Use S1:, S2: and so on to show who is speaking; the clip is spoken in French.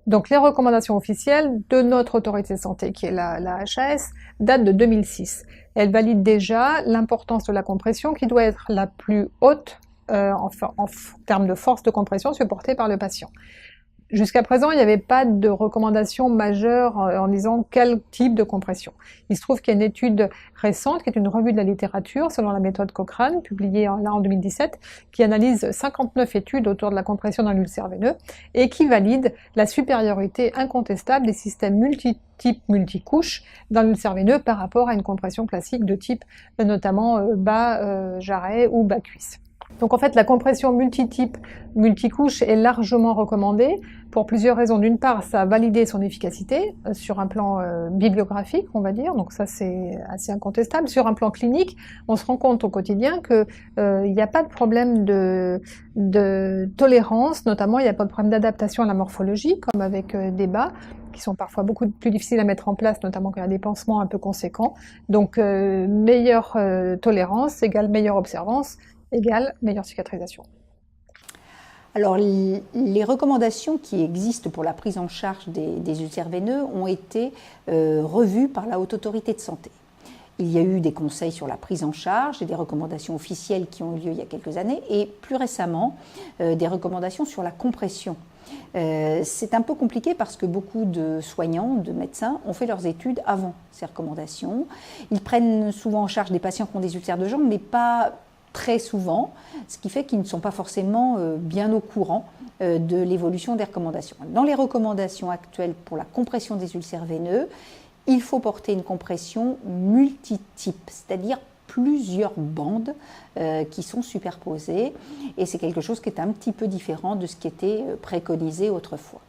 S1: Donc les recommandations officielles de notre autorité de santé, qui est la HAS, datent de 2006. Elles valident déjà l'importance de la compression qui doit être la plus haute en termes de force de compression supportée par le patient. Jusqu'à présent, il n'y avait pas de recommandation majeure en disant quel type de compression. Il se trouve qu'il y a une étude récente, qui est une revue de la littérature, selon la méthode Cochrane, publiée en 2017, qui analyse 59 études autour de la compression dans l'ulcère veineux, et qui valide la supériorité incontestable des systèmes multi-types multicouches dans l'ulcère veineux par rapport à une compression classique de type notamment bas jarret ou bas cuisse. Donc en fait, la compression multitype, multicouche est largement recommandée pour plusieurs raisons. D'une part, ça a validé son efficacité sur un plan bibliographique, on va dire, donc ça c'est assez incontestable. Sur un plan clinique, on se rend compte au quotidien qu'il n'y a pas de problème de tolérance, notamment il n'y a pas de problème d'adaptation à la morphologie, comme avec des bas, qui sont parfois beaucoup plus difficiles à mettre en place, notamment quand il y a des pansements un peu conséquents. Donc meilleure tolérance égale meilleure observance, égale meilleure cicatrisation.
S2: Alors, les recommandations qui existent pour la prise en charge des ulcères veineux ont été revues par la Haute Autorité de Santé. Il y a eu des conseils sur la prise en charge et des recommandations officielles qui ont eu lieu il y a quelques années, et plus récemment, des recommandations sur la compression. C'est un peu compliqué parce que beaucoup de soignants, de médecins, ont fait leurs études avant ces recommandations. Ils prennent souvent en charge des patients qui ont des ulcères de jambes, mais pas très souvent, ce qui fait qu'ils ne sont pas forcément bien au courant de l'évolution des recommandations. Dans les recommandations actuelles pour la compression des ulcères veineux, il faut porter une compression multitype, c'est-à-dire plusieurs bandes qui sont superposées, et c'est quelque chose qui est un petit peu différent de ce qui était préconisé autrefois.